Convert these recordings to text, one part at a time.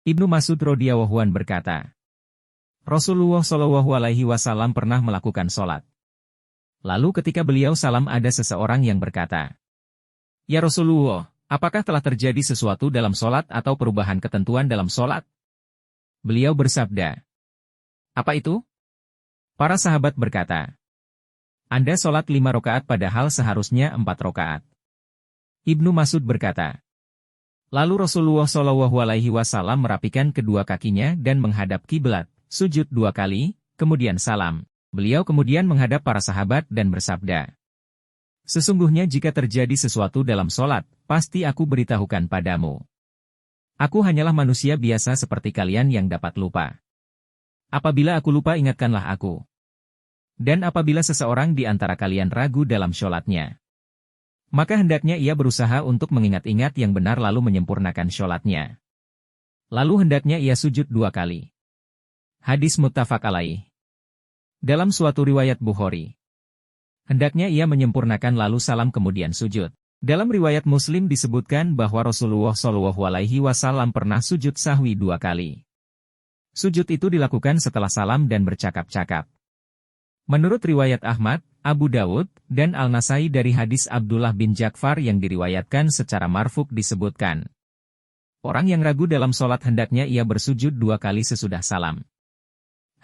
Ibnu Mas'ud radhiyallahu anhu berkata, Rasulullah Shallallahu Alaihi Wasallam pernah melakukan sholat. Lalu ketika beliau salam ada seseorang yang berkata, Ya Rasulullah, apakah telah terjadi sesuatu dalam sholat atau perubahan ketentuan dalam sholat? Beliau bersabda, Apa itu? Para sahabat berkata, Anda sholat 5 rakaat padahal seharusnya 4 rakaat. Ibnu Mas'ud berkata, Lalu Rasulullah Shallallahu Alaihi Wasallam merapikan kedua kakinya dan menghadap kiblat, sujud 2 kali, kemudian salam. Beliau kemudian menghadap para sahabat dan bersabda, Sesungguhnya jika terjadi sesuatu dalam sholat, pasti aku beritahukan padamu. Aku hanyalah manusia biasa seperti kalian yang dapat lupa. Apabila aku lupa ingatkanlah aku. Dan apabila seseorang di antara kalian ragu dalam sholatnya, maka hendaknya ia berusaha untuk mengingat-ingat yang benar lalu menyempurnakan sholatnya. Lalu hendaknya ia sujud 2 kali. Hadis muttafaq alaih. Dalam suatu riwayat Bukhari, hendaknya ia menyempurnakan lalu salam kemudian sujud. Dalam riwayat Muslim disebutkan bahwa Rasulullah Shallallahu Alaihi Wasallam pernah sujud sahwi 2 kali. Sujud itu dilakukan setelah salam dan bercakap-cakap. Menurut riwayat Ahmad, Abu Dawud, dan Al-Nasai dari hadis Abdullah bin Ja'far yang diriwayatkan secara marfuk disebutkan, orang yang ragu dalam sholat hendaknya ia bersujud 2 kali sesudah salam.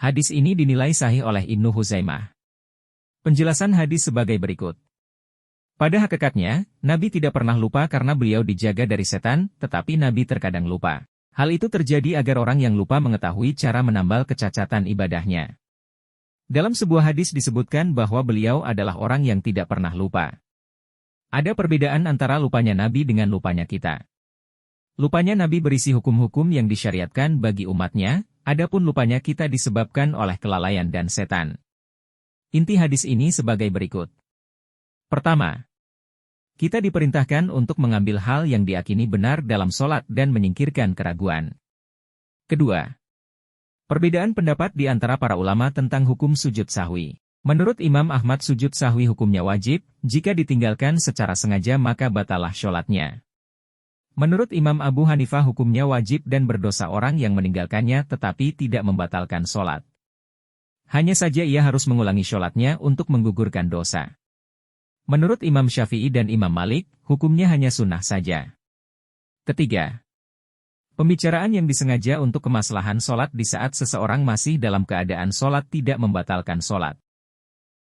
Hadis ini dinilai sahih oleh Ibnu Huzaimah. Penjelasan hadis sebagai berikut. Pada hakikatnya, Nabi tidak pernah lupa karena beliau dijaga dari setan, tetapi Nabi terkadang lupa. Hal itu terjadi agar orang yang lupa mengetahui cara menambal kecacatan ibadahnya. Dalam sebuah hadis disebutkan bahwa beliau adalah orang yang tidak pernah lupa. Ada perbedaan antara lupanya Nabi dengan lupanya kita. Lupanya Nabi berisi hukum-hukum yang disyariatkan bagi umatnya, adapun lupanya kita disebabkan oleh kelalaian dan setan. Inti hadis ini sebagai berikut. Pertama, kita diperintahkan untuk mengambil hal yang diyakini benar dalam sholat dan menyingkirkan keraguan. Kedua, perbedaan pendapat di antara para ulama tentang hukum sujud sahwi. Menurut Imam Ahmad sujud sahwi hukumnya wajib, jika ditinggalkan secara sengaja maka batalah sholatnya. Menurut Imam Abu Hanifah hukumnya wajib dan berdosa orang yang meninggalkannya tetapi tidak membatalkan sholat. Hanya saja ia harus mengulangi sholatnya untuk menggugurkan dosa. Menurut Imam Syafi'i dan Imam Malik, hukumnya hanya sunnah saja. Ketiga, pembicaraan yang disengaja untuk kemaslahan sholat di saat seseorang masih dalam keadaan sholat tidak membatalkan sholat.